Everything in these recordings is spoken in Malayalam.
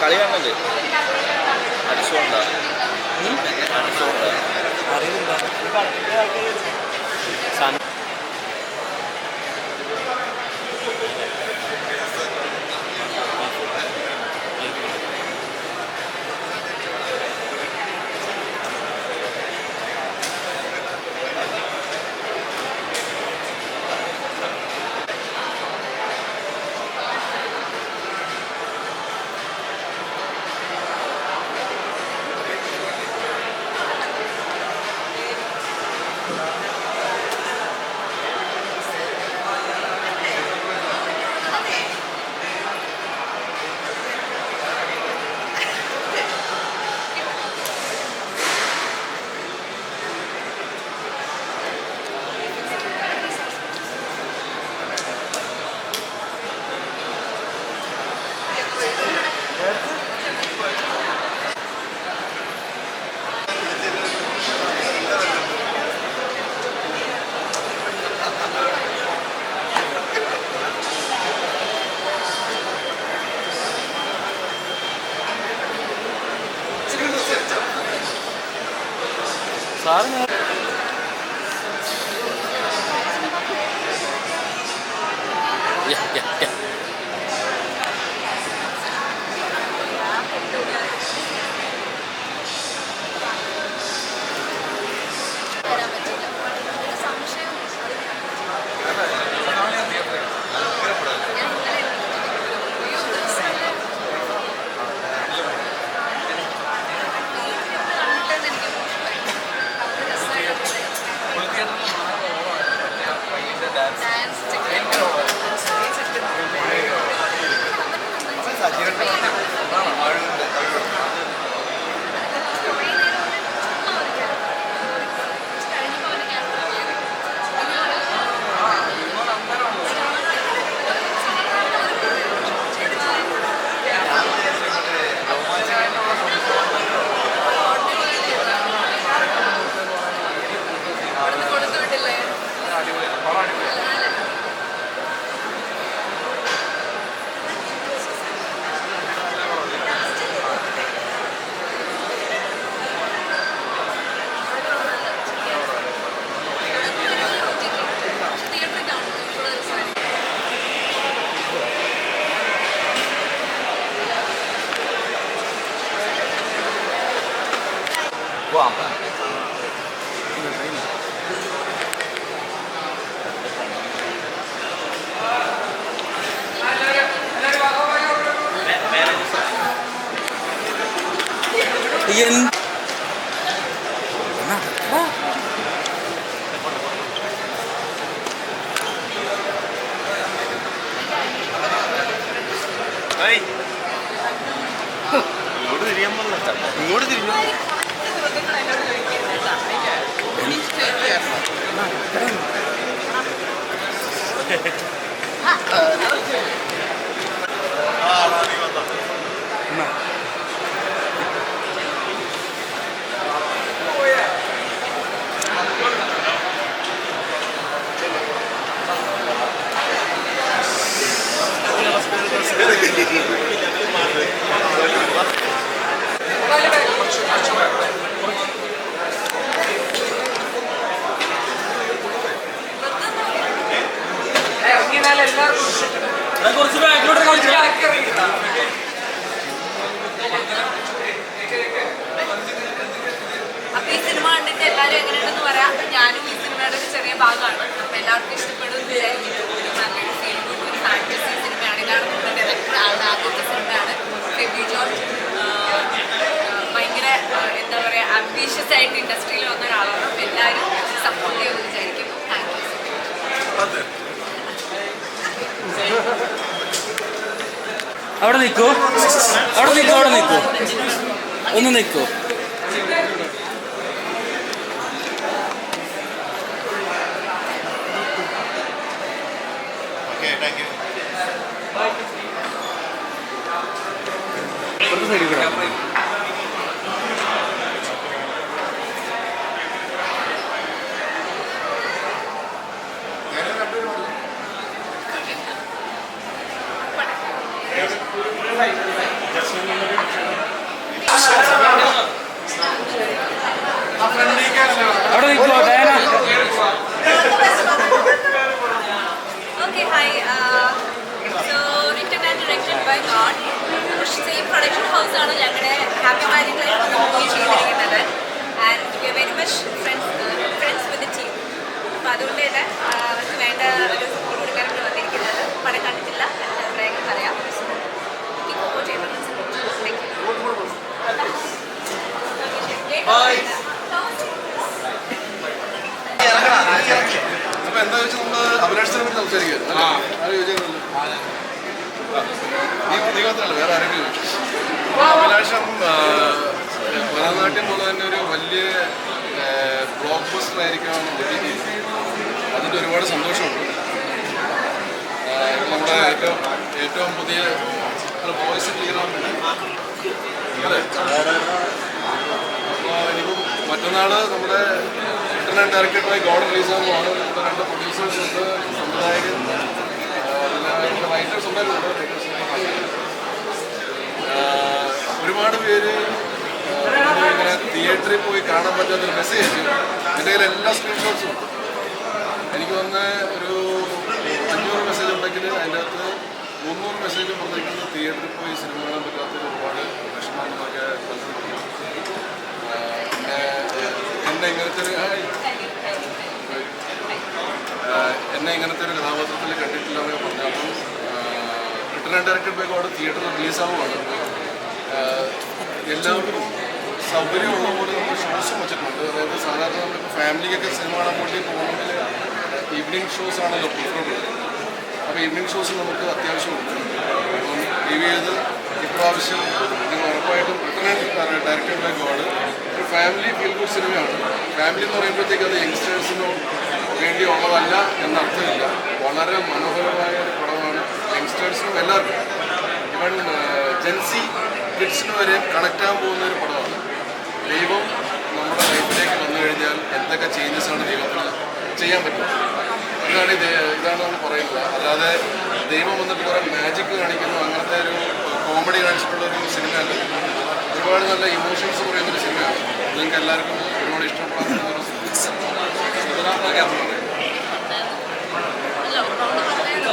കളി കാണുന്നുണ്ട്. അടിച്ചുകൊണ്ടാ അറിയില്ല. സാറ് പോവാം. ഇങ്ങോട്ട് തിരിയാൻ പറഞ്ഞ ഇങ്ങോട്ട് തിരിഞ്ഞു. കുറച്ച് ബാക്കിലോട്ട് അപ്പൊ ഈ സിനിമ കണ്ടിട്ട് എല്ലാവരും എങ്ങനെയുണ്ടെന്ന് പറയാം. ഞാനും ഈ സിനിമയുടെ ഒരു ചെറിയ ഭാഗമാണ്. അപ്പൊ എല്ലാവർക്കും ഇഷ്ടപ്പെടും വിചാരിക്കുന്നു. ഒരു നല്ലൊരു ഫീൽ ഗുഡ് ഒരു ഫാന്റസി സിനിമയാണ്. ഇതാണ് നമ്മുടെ ഡയറക്ടർ. ആളുടെ ആദ്യത്തെ സിനിമയാണ്. ഫെബി ജോർജ് ഭയങ്കര എന്താ പറയുക ആംബീഷ്യസ് ആയിട്ട് ഇൻഡസ്ട്രിയിൽ വന്ന ഒരാളാണ്. അപ്പൊ എല്ലാവരും സപ്പോർട്ട് ചെയ്യുമെന്ന് വിചാരിക്കുന്നു. Thank you so much. അവിടെ നിൽക്കൂ, അവിടെ നിൽക്കൂ, അവിടെ നിൽക്കൂ, ഒന്ന് നിൽക്കൂ. സൈഡിൽ കൂടെ Right. അവിടെ നിൽക്കുമോ Diana? Okay, hi. So, written and directed by God. Same production house ആണ് ഞങ്ങളുടെ ഹാപ്പി മാരീഡ് ലൈഫ് മൂവി ചെയ്തിരിക്കുന്നത്. And we are very much friends with the team. അപ്പോൾ അതുകൊണ്ട് തന്നെ അവർക്ക് വേണ്ട ഒരു സപ്പോർട്ട് കൊടുക്കാനാണ് വന്നിരിക്കുന്നത്. പടം കണ്ടിട്ടില്ല, അഭിപ്രായങ്ങൾ പറയാം. സപ്പോർട്ട് ചെയ്യണം. Thank you. അപ്പൊ എന്താ വെച്ചാൽ നമ്മള് അഭിലാഷത്തിനെ പറ്റി സംസാരിക്കുന്നത് നീ വേറെ ആരെങ്കിലും അഭിലാഷം ഭരതനാട്യം പോലെ തന്നെ ഒരു വലിയ ബ്ലോക്ക് ബസ്റ്റർ ആയിരിക്കണമെന്ന് അതിൻ്റെ ഒരുപാട് സന്തോഷമുണ്ട്. നമ്മുടെ ഏറ്റവും പുതിയ വോയിസ് ക്ലിയറാൻ വേണ്ടി അല്ലേ. അപ്പോൾ ഇനിയിപ്പം മറ്റന്നാൾ നമ്മുടെ written and directed by God റിലീസാകുമ്പോൾ ഇപ്പോൾ 2 പ്രൊഡ്യൂസേഴ്സ് ഉണ്ട്, സംവിധായകൻ, പിന്നെ റൈറ്റേഴ്സ് ഉണ്ടായിരുന്നു. ഒരുപാട് പേര് ഇങ്ങനെ തിയേറ്ററിൽ പോയി കാണാൻ പറ്റാത്തൊരു മെസ്സേജ് എൻ്റെ കയ്യിൽ എല്ലാ സ്ക്രീൻഷോട്ട്സും ഉണ്ട്. എനിക്ക് വന്ന ഒരു 500 മെസ്സേജ് ഉണ്ടെങ്കിൽ അതിൻ്റെ അകത്ത് 300 മെസ്സേജ് പറഞ്ഞിരിക്കുന്നത് തിയേറ്ററിൽ പോയി സിനിമ കാണാൻ പറ്റാത്തൊരു ഒരുപാട് വിഷമങ്ങളൊക്കെ എന്നെ ഇങ്ങനത്തെ ഒരു കഥാപാത്രത്തിൽ കണ്ടിട്ടില്ല എന്നൊക്കെ പറഞ്ഞു. അപ്പം written and directed by God തിയേറ്ററിൽ റിലീസാവുകയാണ്. എല്ലാവർക്കും സൗകര്യമുള്ള പോലെ നമ്മൾ ഷോസും വെച്ചിട്ടുണ്ട്. അതായത് സാധാരണ നമ്മളിപ്പോൾ ഫാമിലിക്കൊക്കെ സിനിമ കാണാൻ വേണ്ടി പോകണമെങ്കിൽ ഈവനിങ് ഷോസ് ആണല്ലോ പ്രിഫറബിൾ. അപ്പോൾ ഈവനിങ് ഷോസ് നമുക്ക് അത്യാവശ്യമുണ്ട്. അപ്പം ടി വി ചെയ്ത് ഇപ്രാവശ്യം നിങ്ങൾ ഉറപ്പായിട്ടും written and directed by God ഒരു ഫാമിലി ഫീൽ ഗുഡ് സിനിമയാണ്. ഫാമിലി എന്ന് പറയുമ്പോഴത്തേക്ക് അത് യങ്സ്റ്റേഴ്സിനോ വേണ്ടിയുള്ളതല്ല എന്നർത്ഥമില്ല. വളരെ മനോഹരമായ ഒരു പടമാണ്. യങ്സ്റ്റേഴ്സിനും എല്ലാവർക്കും ഇവൺ ജെൻസി കിഡ്സിന് വരെ കണക്റ്റ് ആകാൻ പോകുന്ന ഒരു പടമാണ്. ദൈവം നമ്മുടെ ലൈഫിലേക്ക് വന്നു കഴിഞ്ഞാൽ എന്തൊക്കെ ചേഞ്ചസാണ് ദൈവത്തിന് ചെയ്യാൻ പറ്റുന്നത് ഇതാണ് നമ്മൾ പറയുന്നത്. അല്ലാതെ ദൈവം വന്നിട്ട് കുറേ മാജിക് കാണിക്കുന്നു അങ്ങനത്തെ ഒരു കോമഡി കാണിച്ചിട്ടുള്ള ഒരു സിനിമയല്ല. ഒരുപാട് നല്ല ഇമോഷൻസ് പറയുന്നൊരു സിനിമയാണ്. നിങ്ങൾക്ക് എല്ലാവർക്കും ഒരുപാട് ഇഷ്ടപ്പെടുന്ന ഒരു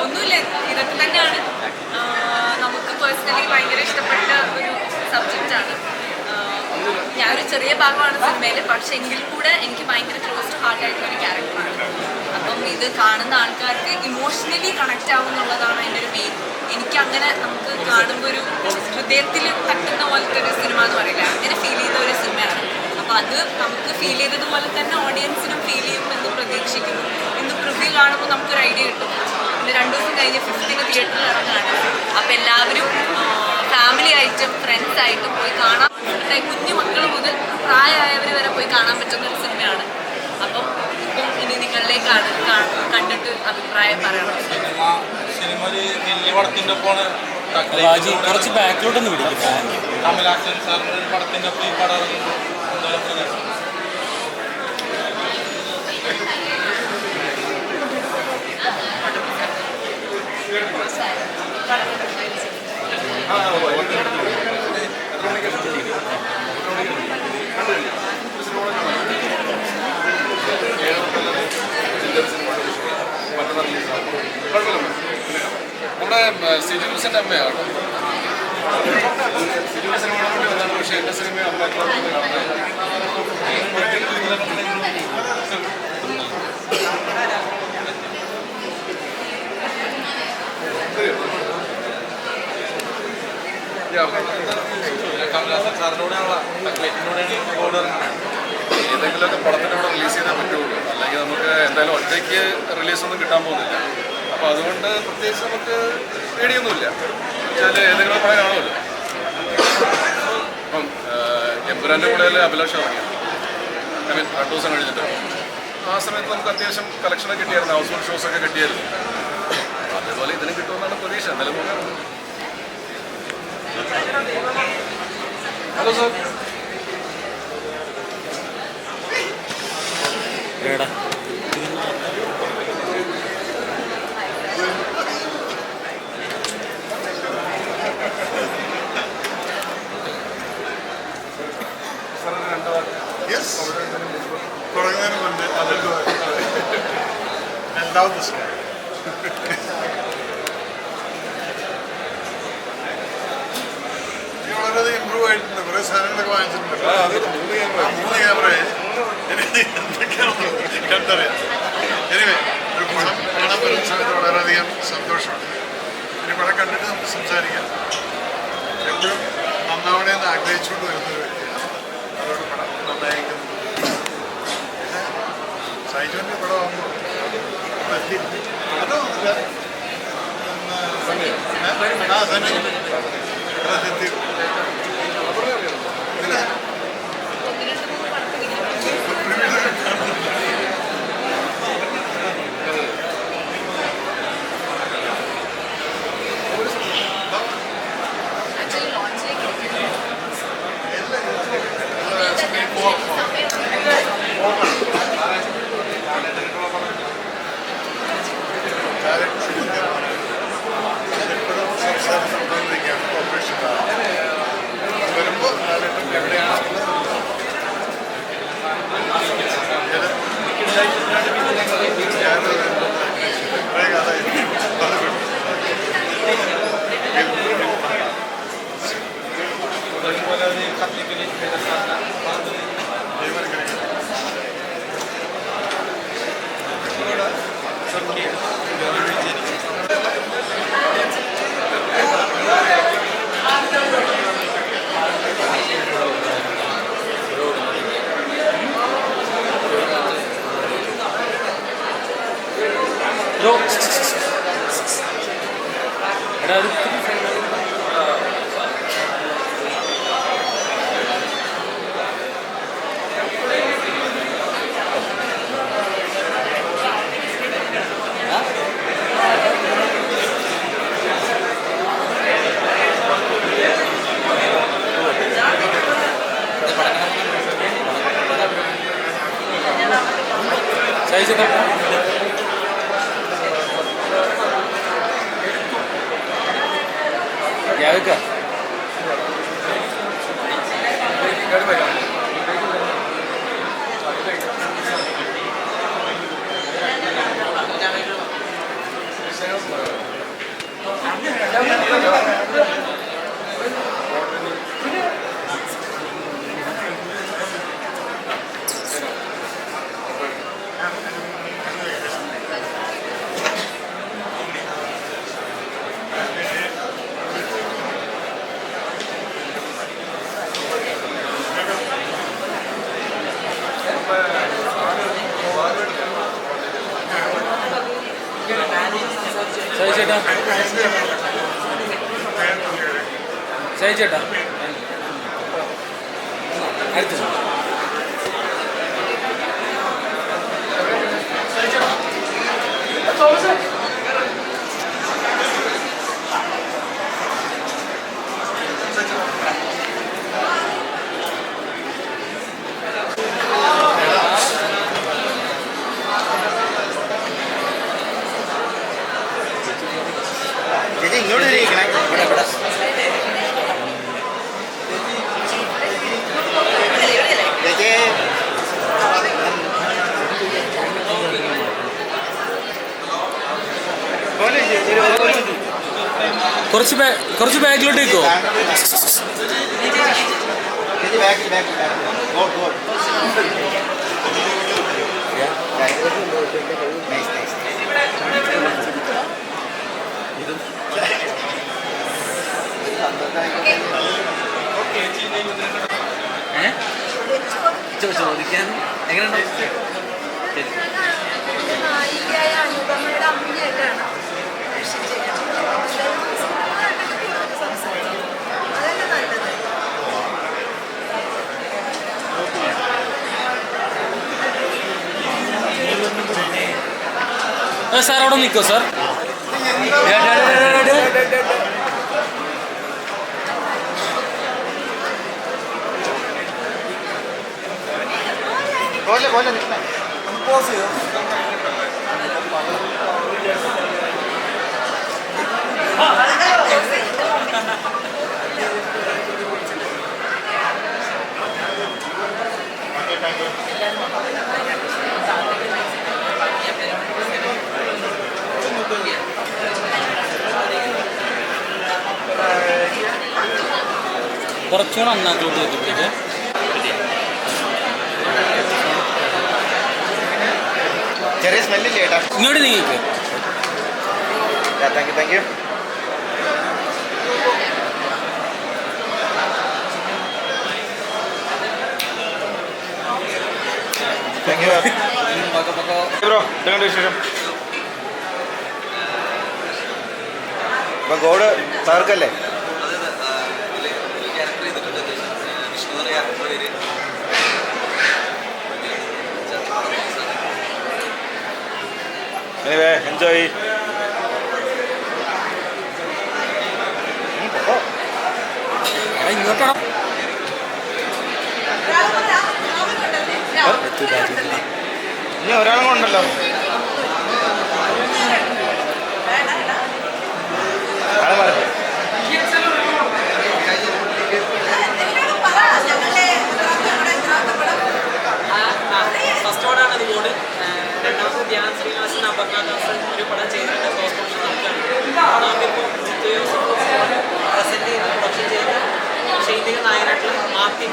ഒന്നുമില്ല, ഇതൊക്കെ തന്നെയാണ് നമുക്ക് പേഴ്സണലി ഭയങ്കര ഇഷ്ടപ്പെട്ട ഒരു സബ്ജക്റ്റാണ്. ഞാനൊരു ചെറിയ ഭാഗമാണ് സിനിമയിൽ, പക്ഷെ എങ്കിൽ കൂടെ എനിക്ക് ഭയങ്കര ക്ലോസ് ടു ഹാർട്ട് ആയിട്ടുള്ള ഒരു ക്യാരക്ടറാണ്. അപ്പം ഇത് കാണുന്ന ആൾക്കാർക്ക് ഇമോഷണലി കണക്റ്റ് ആവും എന്നുള്ളതാണ് അതിൻ്റെ ഒരു മെയിൻ. എനിക്കങ്ങനെ നമുക്ക് കാണുമ്പോൾ ഒരു ഹൃദയത്തിൽ തട്ടുന്ന പോലത്തെ ഒരു സിനിമ എന്ന് പറയില്ല, അങ്ങനെ ഫീൽ ചെയ്ത ഒരു സിനിമയാണ്. അപ്പോൾ അത് നമുക്ക് ഫീൽ ചെയ്തതുപോലെ തന്നെ ഓഡിയൻസിനും ഫീൽ ചെയ്യും എന്ന് പ്രതീക്ഷിക്കുന്നു. ഇന്ന് പ്രിവ്യൂ കാണുമ്പോൾ നമുക്കൊരു ഐഡിയ കിട്ടും. പിന്നെ 2 ദിവസം കഴിഞ്ഞ് 5th തിയേറ്ററിൽ ഇറങ്ങാണ്. അപ്പോൾ എല്ലാവരും ഫാമിലി ആയിട്ടും ഫ്രണ്ട്സ് ആയിട്ടും പോയി കാണാൻ, കുഞ്ഞു മക്കൾ മുതൽ പ്രായമായവർ വരെ പോയി കാണാൻ പറ്റുന്ന ഒരു സിനിമയാണ്. അപ്പം ഇപ്പം ഇനി നിങ്ങളിലേക്കാണ് കണ്ടിട്ട് അഭിപ്രായം പറയണം. സിനിമ ഒരു വലിയ പടത്തിൻ്റെ ഒപ്പമാണ് കുറച്ച് ബാക്കിലോട്ടൊന്ന് പിടിക്കും. കമലാസൻ സാറിൻ്റെ ഒരു പടത്തിൻ്റെ ഒപ്പം ഈ പടം എന്തായാലും നമ്മുടെ സിജുസിൻ്റെ അമ്മയാണ്. സിജു സിനിമ വേണ്ടി വന്നാണ്, പക്ഷേ എൻ്റെ സിനിമ അമ്മ കമലാസൻ സാറിനോടെയുള്ള ഏതെങ്കിലുമൊക്കെ പടത്തിൻ്റെ കൂടെ റിലീസ് ചെയ്താൽ പറ്റുള്ളൂ. അല്ലെങ്കിൽ നമുക്ക് എന്തായാലും ഒറ്റയ്ക്ക് റിലീസൊന്നും കിട്ടാൻ പോകുന്നില്ല. അപ്പോൾ അതുകൊണ്ട് പ്രത്യേകിച്ച് നമുക്ക് പേടിയൊന്നുമില്ല. വെച്ചാൽ ഏതെങ്കിലും പടം കാണുമല്ലോ. അപ്പം എമ്പുരാൻ്റെ കൂടെ അഭിലാഷം ഇറങ്ങിയത്, ഐ മീൻ 2 ദിവസം കഴിഞ്ഞിട്ട് ആ സമയത്ത് നമുക്ക് അത്യാവശ്യം കളക്ഷനൊക്കെ കിട്ടിയായിരുന്നു, ഹൗസ് ഹോൾഡ് ഷോസൊക്കെ കിട്ടിയായിരുന്നു. അതേപോലെ ഇതിന് കിട്ടുമെന്നാണ് പ്രതീക്ഷ. എന്തായാലും നോക്കാം. Hello sir. തുടങ്ങുന്നതിന് മുന്നേ അതെല്ലാം രണ്ടാമത്തെ ദിവസം വളരെയധികം ഇമ്പ്രൂവ് ആയിട്ടുണ്ട്. കുറേ സാധനങ്ങളൊക്കെ വാങ്ങിച്ചിട്ടുണ്ട്. മൂന്ന് ക്യാമറ എന്തൊക്കെയാണെന്ന് കണ്ടറിയാം. എനിവേ ഒരു പടം കാണാൻ പറ്റുന്ന സമയത്ത് വളരെയധികം സന്തോഷമുണ്ട്. ഇനി പടം കണ്ടിട്ട് നമുക്ക് സംസാരിക്കാം. എപ്പോഴും നന്നാവണമെന്ന് ആഗ്രഹിച്ചുകൊണ്ട് വരുന്നൊരു വ്യക്തിയാണ്. അതോട് പടം നന്നായിരിക്കുന്നു. പിന്നെ സൈജുവിൻ്റെ പടമാകുമ്പോൾ അതോ വരുമ്പോൾ എവിടെയാണ് എടാ അത് സൈസ് യാതൊക്കെ ചേട്ടാ ചേട്ടാ അടുത്ത ഇങ്ങോട്ട് ഇരിക്കണേ ഇവിടെ ഇവിടെ കുറച്ച് ബാക്കിലോട്ട് നിൽക്കോ ചോദിക്കാൻ എങ്ങനെയുണ്ടോ നായികയായ അനുപമയുടെ അമ്മയായിട്ടാണ് അതല്ലേ നല്ലത്. സാർ അവിടെ നിൽക്കോ സാർ പോലെ പോലെ നിൽക്കണേ പോസ് ചെയ്യോ എല്ലാവരും കുറച്ചുകൂടെ അണ്ണാക്കോട്ട് വെച്ചിട്ട് ചെറിയ സ്മെല്ലില്ലേ ചേട്ടാ? ഇങ്ങോട്ട് നീങ്ങിക്ക്. Thank you thank you. Thank you bro. എന്തുകൊണ്ട് വിശേഷം? ഇപ്പം ഗോഡ് തകർക്കല്ലേ? Anyway, enjoy. ഇങ്ങോട്ടാണോ? ഇനി ഒരാളും കൊണ്ടല്ലോ. ആളെ മാറി. ഫസ്റ്റ് ഓടാണ് അത് ബോർഡ്. രണ്ടാമത് ധ്യാൻ ശ്രീനിവാസൻ അപർണദാസൻ ഒരു പടം ചെയ്തിട്ട് പോസ്റ്റ് പ്രൊഡക്ഷൻ നടക്കുകയാണ്. നമുക്കിപ്പോൾ പ്രസന്റ് ചെയ്ത് പ്രൊഡക്ഷൻ ചെയ്ത ഷൈനിക നായനായിട്ടുള്ള മാർട്ടിൻ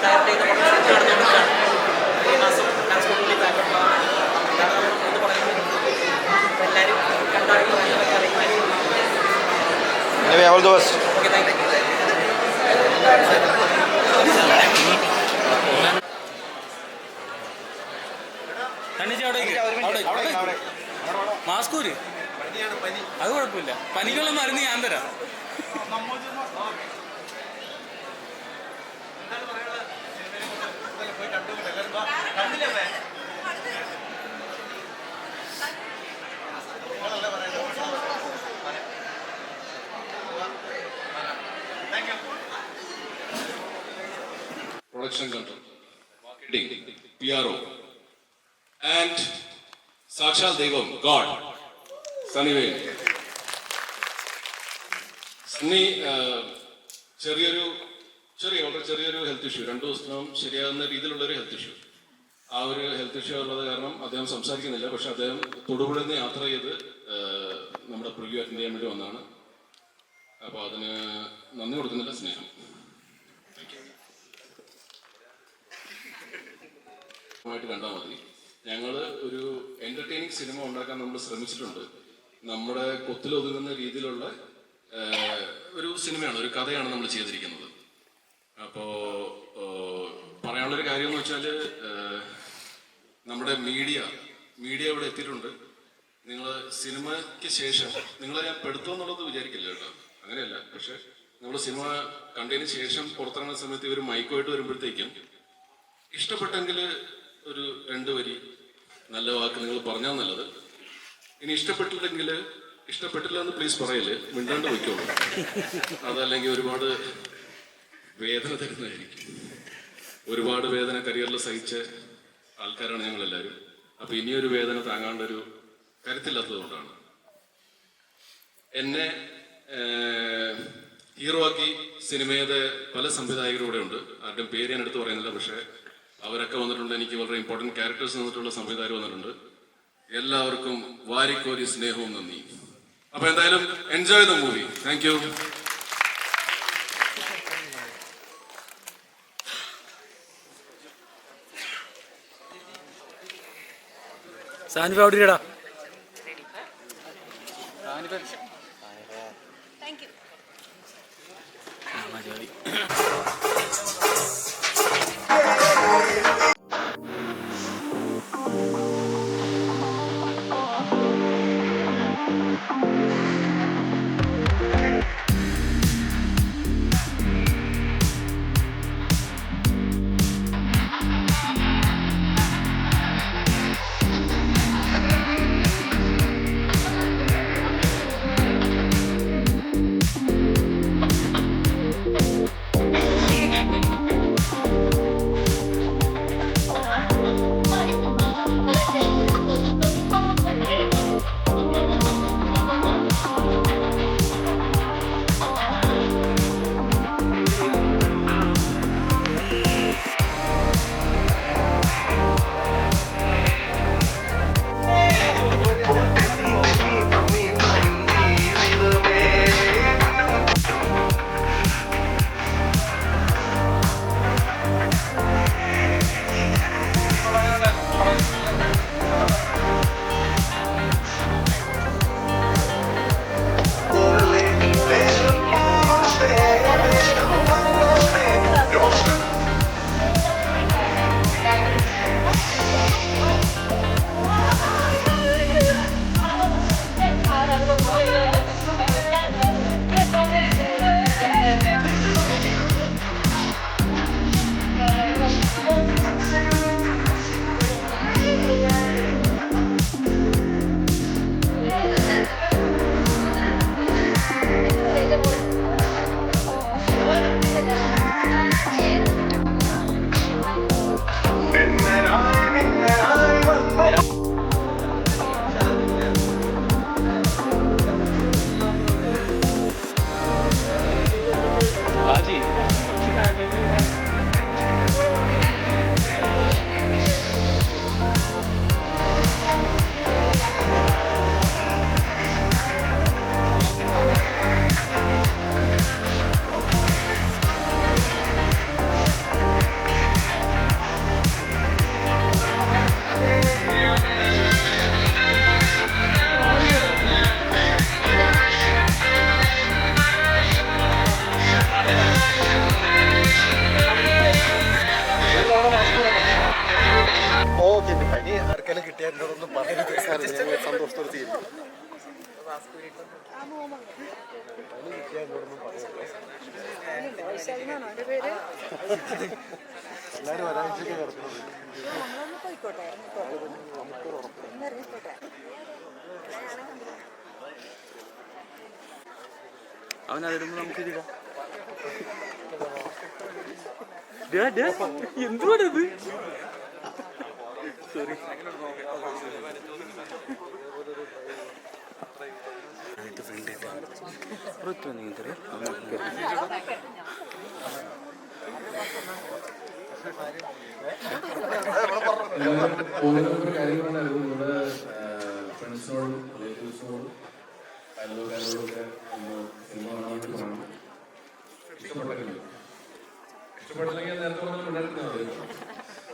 ഡയറക്ട് ചെയ്ത പ്രൊഡക്ഷൻ നടന്നുകൊടുക്കുകയാണ്. ഈ മാസം ട്രാൻസ്പോർട്ടിൽ ബാക്കപ്പ് ഇതാണ് നമ്മൾ എന്ന് പറയുന്നത്. അപ്പോൾ എല്ലാവരും കണ്ടാക്കി കാര്യങ്ങളൊക്കെ അറിയുമായിരിക്കും. All the best. Okay, thank you. തണ്ണിച്ച് അവിടെ മാസ്കൂര് അത് കുഴപ്പമില്ല. പനിക്കുള്ള മരുന്ന് ഞാൻ തരാം. Production control, marketing, PRO, and സാക്ഷാൽ ദൈവം ഗോഡ് സണ്ണിവേൽ. സണ്ണി വളരെ ചെറിയൊരു ഹെൽത്ത് ഇഷ്യൂ, 2 ദിവസത്തിനും ശരിയാകുന്ന രീതിയിലുള്ളൊരു ഹെൽത്ത് ഇഷ്യൂ. ആ ഒരു ഹെൽത്ത് ഇഷ്യൂ ഉള്ളത് കാരണം അദ്ദേഹം സംസാരിക്കുന്നില്ല. പക്ഷെ അദ്ദേഹം തൊടുപുഴയിൽ നിന്ന് യാത്ര ചെയ്ത് നമ്മുടെ പ്രിവ്യൂ അറ്റൻഡ് ചെയ്യാൻ വേണ്ടി വന്നതാണ്. അപ്പോൾ അതിന് നന്ദി കൊടുക്കുന്നില്ല, സ്നേഹം. ായിട്ട് കണ്ടാൽ മതി. ഞങ്ങൾ ഒരു എൻ്റർടൈനിങ് സിനിമ ഉണ്ടാക്കാൻ നമ്മൾ ശ്രമിച്ചിട്ടുണ്ട്. നമ്മുടെ കൊത്തിലൊതുങ്ങുന്ന രീതിയിലുള്ള ഒരു സിനിമയാണ്, ഒരു കഥയാണ് നമ്മൾ ചെയ്തിരിക്കുന്നത്. അപ്പോൾ പറയാനുള്ളൊരു കാര്യം എന്ന് വെച്ചാൽ നമ്മുടെ മീഡിയ ഇവിടെ എത്തിയിട്ടുണ്ട്. നിങ്ങൾ സിനിമയ്ക്ക് ശേഷം നിങ്ങളെ ഞാൻ പെടുത്തുമെന്നുള്ളത് വിചാരിക്കില്ല കേട്ടോ, അങ്ങനെയല്ല. പക്ഷെ നമ്മൾ സിനിമ കണ്ടതിന് ശേഷം പുറത്തിറങ്ങുന്ന സമയത്ത് ഇവർ മൈക്കുമായിട്ട് വരുമ്പോഴത്തേക്കും ഇഷ്ടപ്പെട്ടെങ്കിൽ ഒരു 2 വരി നല്ല വാക്ക് നിങ്ങൾ പറഞ്ഞാൽ നല്ലത്. ഇനി ഇഷ്ടപ്പെട്ടില്ല എന്ന് പ്ലീസ് പറയല്ലേ, മിണ്ടാണ്ട് വയ്ക്കോളൂ. അതല്ലെങ്കിൽ ഒരുപാട് വേദന തരുന്നതായിരിക്കും. ഒരുപാട് വേദന കരിയറിൽ സഹിച്ച ആൾക്കാരാണ് ഞങ്ങളെല്ലാവരും. അപ്പൊ ഇനിയൊരു വേദന താങ്ങാണ്ടൊരു കരുത്തില്ലാത്തത് കൊണ്ടാണ്. എന്നെ ഹീറോ ആക്കി സിനിമയുടെ പല സംവിധായകരും ഇവിടെ ഉണ്ട്. ആരുടെയും പേര് ഞാൻ എടുത്ത് പറയുന്നില്ല, പക്ഷെ അവരൊക്കെ വന്നിട്ടുണ്ട്. എനിക്ക് വളരെ ഇമ്പോർട്ടൻറ്റ് ക്യാരക്ടേഴ്സ് വന്നിട്ടുള്ള സംവിധായകർ വന്നിട്ടുണ്ട്. എല്ലാവർക്കും വാരിക്കോരി സ്നേഹവും നന്ദി. അപ്പൊ എന്തായാലും enjoy the movie. Thank you. Sanifa അവിടെ ഇടാ. Thank you. വീട്ടുകാരനോടൊന്നും പറയരുത് സാർ, ഞങ്ങൾ സന്തോഷത്തോടെ ചെയ്യും. വീട്ടുകാരനോടൊന്നും പറയരുത്. എല്ലാവരും ഒരാഴ്ചയ്ക്ക് കിടക്കുന്നത്. അവനതിടുമ്പോൾ നമുക്ക് ഇടാം. എന്തുവാണിത്? സോറി. ഓരോരോ കാര്യങ്ങളുണ്ടായിരുന്നു. നമ്മുടെ ഫ്രണ്ട്സിനോടും റിലേറ്റീവ്സിനോടും അയൽവക്കാരോടൊക്കെ ഒന്ന് സിനിമ കാണാൻ വേണ്ടി പറയണം. ഇഷ്ടപ്പെട്ടില്ല, ഇഷ്ടപ്പെട്ടില്ലെങ്കിൽ നേരത്തെ പറഞ്ഞാൽ ഉണ്ടായിരുന്നത്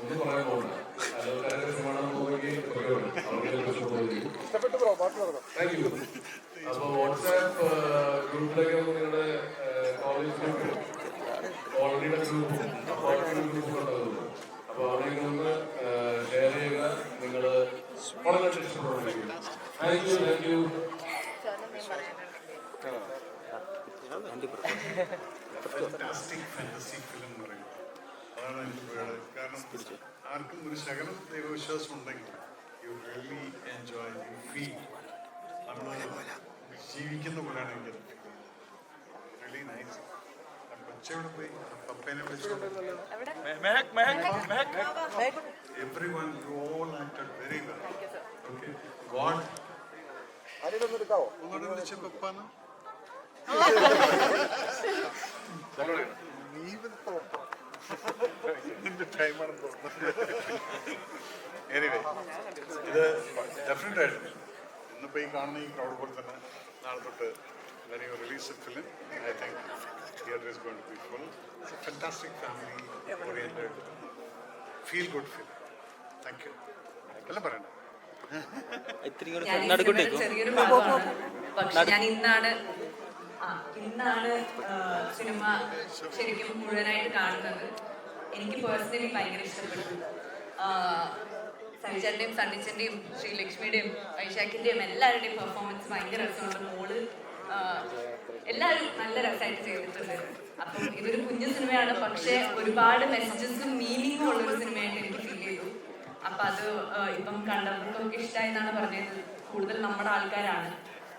ഒന്നും പറയാൻ പോകണ്ട. അയൽവക്കാരൊക്കെ സിനിമ കാണാൻ പോകുമെങ്കിൽ താങ്ക് യു. അപ്പോൾ വാട്സാപ്പ് ഗ്രൂപ്പിലൊക്കെ നിങ്ങളുടെ കോളേജ് ഗ്രൂപ്പ് ഓൾറെഡിയുടെ ഗ്രൂപ്പും ഗ്രൂപ്പും ഉണ്ടാകുന്നു. അപ്പോൾ അവിടെ ഒന്ന് ഷെയർ ചെയ്യുക. നിങ്ങൾ വളരെ ഇഷ്ടപ്പെടുന്നു. Thank you. Thank U. Fantastic fantasy film എന്ന് പറയുന്നത് അതാണ് എനിക്ക് വേണ്ടത്. കാരണം ആർക്കും ഒരു ശകലം ദൈവവിശ്വാസം ഉണ്ടെങ്കിൽ you really enjoy, you feel നമ്മൾ ജീവിക്കുന്ന പോലെയാണ് എനിക്കത് ഫീൽ ചെയ്യുന്നത്. Really nice. കൊച്ചവിടെ പോയി പപ്പേനെ വിളിച്ചുകൊണ്ട് everyone, you all acted very well. Okay. God. ഒന്നുകൂടെ വിളിച്ച പപ്പാന്ന് നിന്റെ ടൈമാണെന്ന് തോന്നുന്നു. എനിവേ, ഇത് ഡെഫിനറ്റ് ആയിട്ട് ഇന്നിപ്പോൾ ഈ കാണുന്ന ഈ ക്രൗഡ് പോലെ തന്നെ നാളെ തൊട്ട് when you release a film, I think theatre is going to be full. It's a fantastic family oriented, feel good film. Thank you. എല്ലാം പറയണ്ട. ചെറിയൊരു ഭാഗമാണ്. പക്ഷെ ഞാൻ ഇന്നാണ് സിനിമ ശരിക്കും മുഴുവനായിട്ട് കാണുന്നത്. എനിക്ക് പേഴ്സണലി ഭയങ്കര ഇഷ്ടപ്പെട്ടു. സവിചാറിൻ്റെയും സണ്ണിച്ചൻ്റെയും ശ്രീലക്ഷ്മിയുടെയും വൈശാഖിൻ്റെയും എല്ലാവരുടെയും പെർഫോമൻസ് ഭയങ്കര രസമുണ്ട്. മോള് എല്ലാവരും നല്ല രസമായിട്ട് ചെയ്തിട്ടുണ്ട്. അപ്പം ഇതൊരു കുഞ്ഞു സിനിമയാണ്, പക്ഷെ ഒരുപാട് മെസ്സേജസും മീനിങ്ങും ഉള്ളൊരു സിനിമയായിട്ട് എനിക്ക് ഫീൽ ചെയ്തു. അപ്പം അത് ഇപ്പം കണ്ടവർക്കൊക്കെ ഇഷ്ടമായി എന്നാണ് പറഞ്ഞത്. കൂടുതൽ നമ്മുടെ ആൾക്കാരാണ്.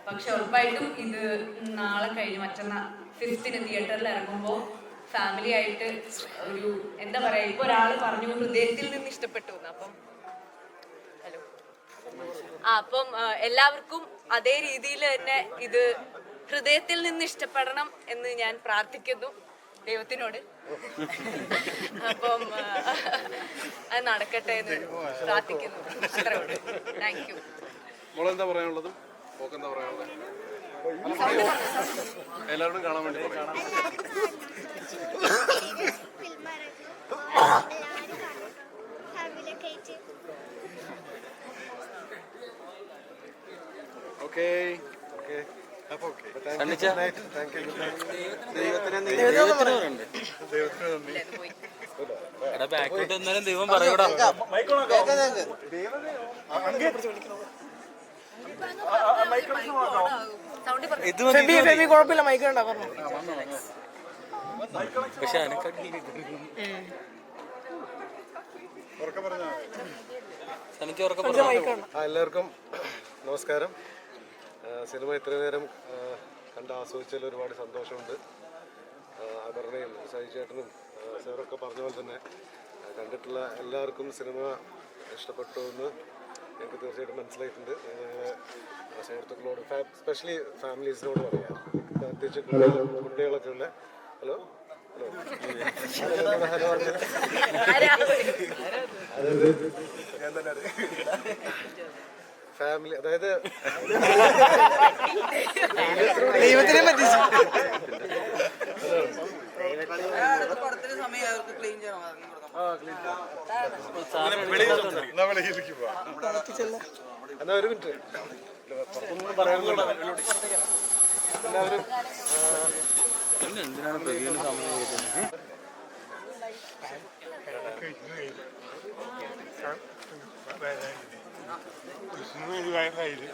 പക്ഷെ ഉറപ്പായിട്ടും ഇത് നാളെ കഴിഞ്ഞ് മറ്റന്നാൾ 5th തിയേറ്ററിൽ ഇറങ്ങുമ്പോൾ ഫാമിലി ആയിട്ട് ഒരു എന്താ പറയുക, ഇപ്പോൾ ഒരാൾ പറഞ്ഞു ഹൃദയത്തിൽ നിന്ന് ഇഷ്ടപ്പെട്ടു എന്ന്. അപ്പം ഹലോ അപ്പം എല്ലാവർക്കും അതേ രീതിയിൽ തന്നെ ഇത് ഹൃദയത്തിൽ നിന്ന് ഇഷ്ടപ്പെടണം എന്ന് ഞാൻ പ്രാർത്ഥിക്കുന്നു ദൈവത്തിനോട്. അപ്പം അത് നടക്കട്ടെ എന്ന് പ്രാർത്ഥിക്കുന്നു. അത്രേ ഉള്ളൂ. Thank you. മോളെന്താ പറയാനുള്ളത്? എന്താ പറയാനുള്ളത്? എല്ലാവരും കാണാൻ വേണ്ടി ഓക്കെ. ദൈവം പറയൂടാ. കുഴപ്പമില്ല, മൈക്കുണ്ടാ പറഞ്ഞു. പക്ഷെ എല്ലാവർക്കും നമസ്കാരം. സിനിമ ഇത്രയും നേരം കണ്ട് ആസ്വദിച്ചതിൽ ഒരുപാട് സന്തോഷമുണ്ട്. അപർണയും സഹിച്ചേട്ടനും സാറൊക്കെ പറഞ്ഞ പോലെ തന്നെ കണ്ടിട്ടുള്ള എല്ലാവർക്കും സിനിമ ഇഷ്ടപ്പെട്ടു എന്ന് എനിക്ക് തീർച്ചയായിട്ടും മനസ്സിലായിട്ടുണ്ട്. സുഹൃത്തുക്കളോട് സ്പെഷ്യലി ഫാമിലീസിനോട് പറയാം, പ്രത്യേകിച്ച് കുട്ടികളൊക്കെ ഉള്ള ഹലോ ഫാമിലി, അതായത് ദൈവത്തിനെ പറ്റിച്ചു. എന്നാ ഒരു മിനിറ്റ് പുറത്തൊന്നും പറയാനുള്ള എല്ലാവരും എന്തിനാണ് പ്രതിയുടെ സമയം വരുന്നത്? സിനിമ ഒരു വയറായില്ല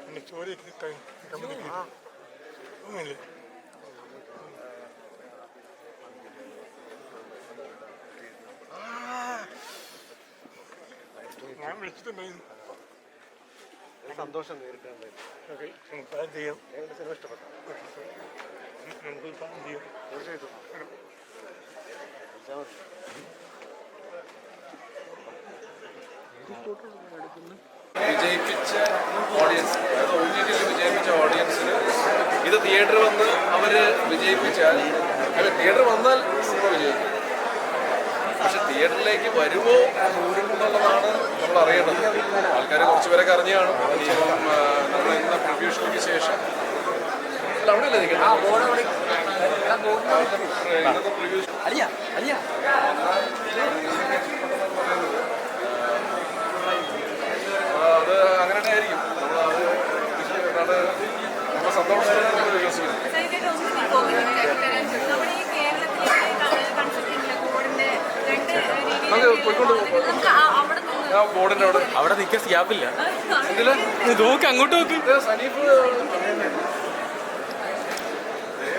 എൻ്റെ ചോരയൊക്കെ കമ്പനിക്ക് ഞാൻ വിളിച്ചിട്ടുണ്ടായിരുന്നു. സന്തോഷം നേരിട്ട് ഓക്കെ പ്ലാൻ ചെയ്യാം. സിനിമ ഇഷ്ടപ്പെട്ടു. നമുക്ക് പ്ലാൻ ചെയ്യാം. തീർച്ചയായിട്ടും വിജയിപ്പിച്ച ഓഡിയൻസ്, അതായത് OTT-ൽ വിജയിപ്പിച്ച ഓഡിയൻസിന് ഇത് തിയേറ്ററിൽ വന്ന് അവർ വിജയിപ്പിച്ചാൽ, അല്ല തിയേറ്റർ വന്നാൽ സിനിമ വിജയിക്കും. പക്ഷെ തിയേറ്ററിലേക്ക് വരുമോ എന്നുള്ളതാണ് നമ്മൾ അറിയേണ്ടത്. ആൾക്കാർ കുറച്ച് പേരൊക്കെ അറിഞ്ഞു കാണും. ഇപ്പം നമ്മൾ ഇന്ന് പ്രിവ്യൂ ഷോയ്ക്ക് ശേഷം അല്ല അവിടെ അല്ലേ നിൽക്കുന്നത് പ്രിവ്യൂ അത് അങ്ങനെ തന്നെ ആയിരിക്കും. നമ്മൾ സന്തോഷത്തോടെ വിശ്വസിക്കുന്നു. ബോർഡിന്റെ അവിടെ അവിടെ നിൽക്കാൻ ഗ്യാപ്പില്ല. നോക്ക് അങ്ങോട്ട് നോക്ക്. സനീഫ്